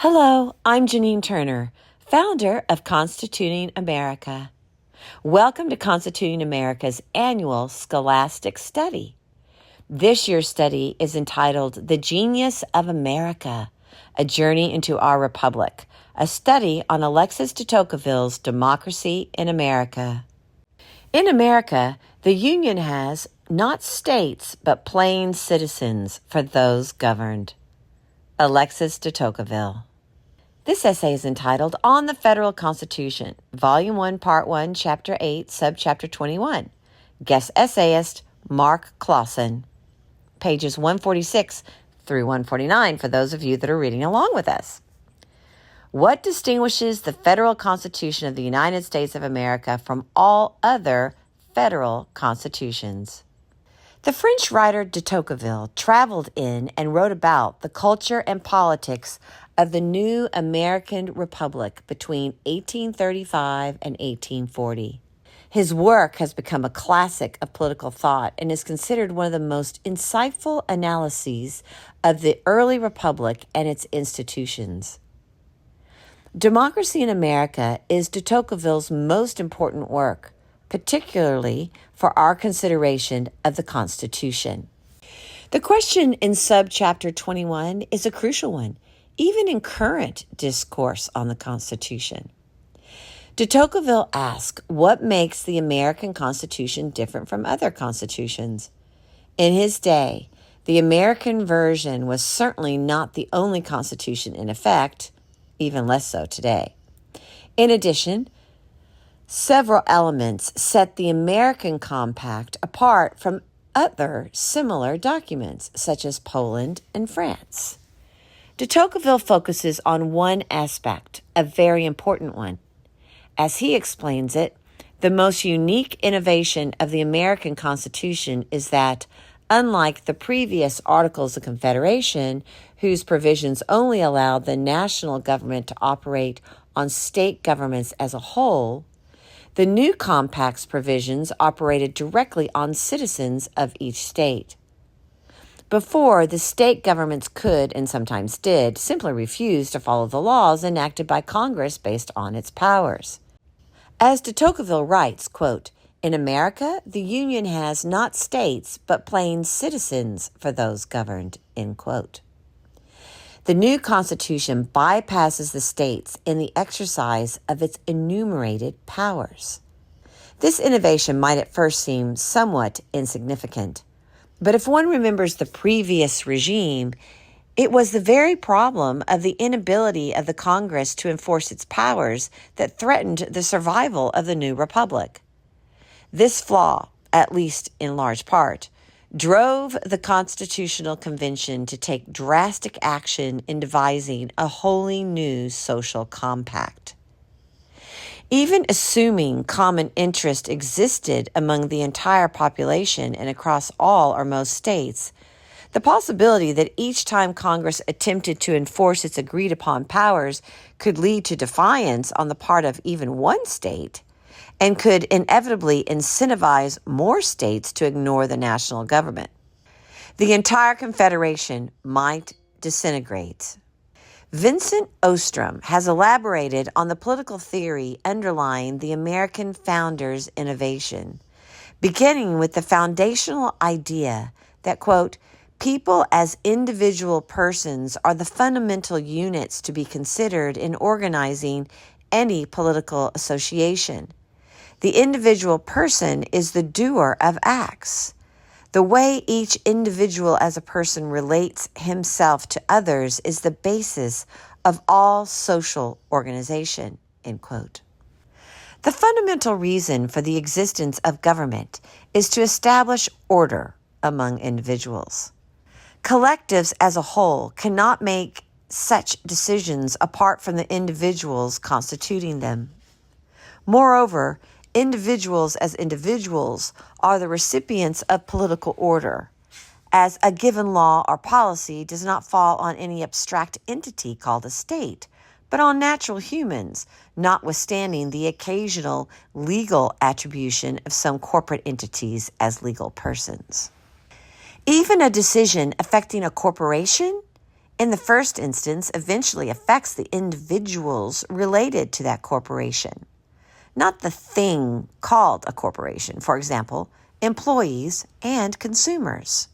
Hello, I'm Janine Turner, founder of Constituting America. Welcome to Constituting America's annual Scholastic Study. This year's study is entitled The Genius of America, A Journey into Our Republic, a study on Alexis De Tocqueville's Democracy in America. In America, the Union has not states, but plain citizens for those governed. Alexis De Tocqueville. This essay is entitled On the Federal Constitution, Volume 1, Part 1, Chapter 8, Subchapter 21. Guest essayist, Marc Clauson. Pages 146 through 149 for those of you that are reading along with us. What distinguishes the Federal Constitution of the United States of America from all other federal constitutions? The French writer De Tocqueville traveled in and wrote about the culture and politics of the new American Republic between 1835 and 1840. His work has become a classic of political thought and is considered one of the most insightful analyses of the early republic and its institutions. Democracy in America is De Tocqueville's most important work, particularly for our consideration of the Constitution. The question in subchapter 21 is a crucial one, even in current discourse on the Constitution. De Tocqueville asks, what makes the American Constitution different from other constitutions? In his day, the American version was certainly not the only constitution in effect, even less so today. In addition, several elements set the American Compact apart from other similar documents, such as Poland and France. De Tocqueville focuses on one aspect, a very important one. As he explains it, the most unique innovation of the American Constitution is that, unlike the previous Articles of Confederation, whose provisions only allowed the national government to operate on state governments as a whole, the new compact's provisions operated directly on citizens of each state. Before, the state governments could, and sometimes did, simply refuse to follow the laws enacted by Congress based on its powers. As de Tocqueville writes, quote, "In America, the Union has not states, but plain citizens for those governed," end quote. The new Constitution bypasses the states in the exercise of its enumerated powers. This innovation might at first seem somewhat insignificant, but if one remembers the previous regime, it was the very problem of the inability of the Congress to enforce its powers that threatened the survival of the new republic. This flaw, at least in large part, drove the Constitutional Convention to take drastic action in devising a wholly new social compact. Even assuming common interest existed among the entire population and across all or most states, the possibility that each time Congress attempted to enforce its agreed-upon powers could lead to defiance on the part of even one state and could inevitably incentivize more states to ignore the national government. The entire Confederation might disintegrate. Vincent Ostrom has elaborated on the political theory underlying the American founders' innovation, beginning with the foundational idea that, quote, "people as individual persons are the fundamental units to be considered in organizing any political association. The individual person is the doer of acts. The way each individual as a person relates himself to others is the basis of all social organization," end quote. The fundamental reason for the existence of government is to establish order among individuals. Collectives as a whole cannot make such decisions apart from the individuals constituting them. Moreover, individuals as individuals are the recipients of political order, as a given law or policy does not fall on any abstract entity called a state, but on natural humans, notwithstanding the occasional legal attribution of some corporate entities as legal persons. Even a decision affecting a corporation in the first instance, eventually affects the individuals related to that corporation, not the thing called a corporation, for example, employees and consumers.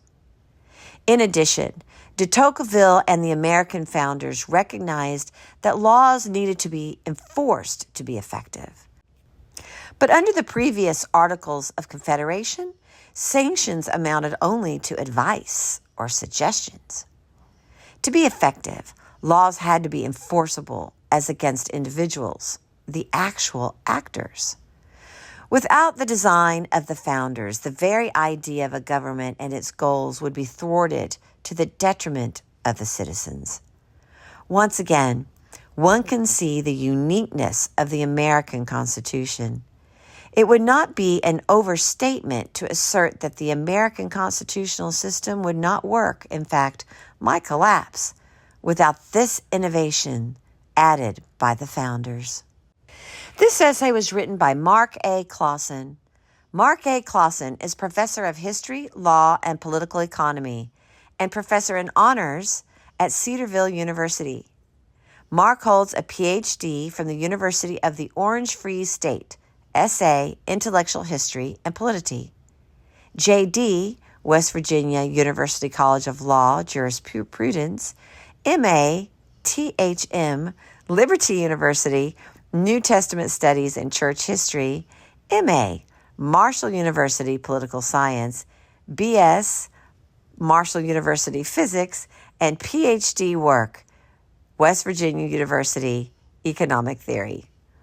In addition, De Tocqueville and the American founders recognized that laws needed to be enforced to be effective. But under the previous Articles of Confederation, sanctions amounted only to advice or suggestions. To be effective, laws had to be enforceable as against individuals, the actual actors. Without the design of the founders, the very idea of a government and its goals would be thwarted to the detriment of the citizens. Once again, one can see the uniqueness of the American Constitution. It would not be an overstatement to assert that the American constitutional system would not work, in fact, might collapse, without this innovation added by the founders. This essay was written by Marc A. Clauson. Marc A. Clauson is professor of history, law, and political economy, and professor in honors at Cedarville University. Marc holds a PhD from the University of the Orange Free State, essay, intellectual history, and polity. J.D., West Virginia University College of Law, Jurisprudence, M.A., Th.M., Liberty University, New Testament Studies and Church History, M.A., Marshall University Political Science, B.S., Marshall University Physics, and Ph.D. work, West Virginia University Economic Theory.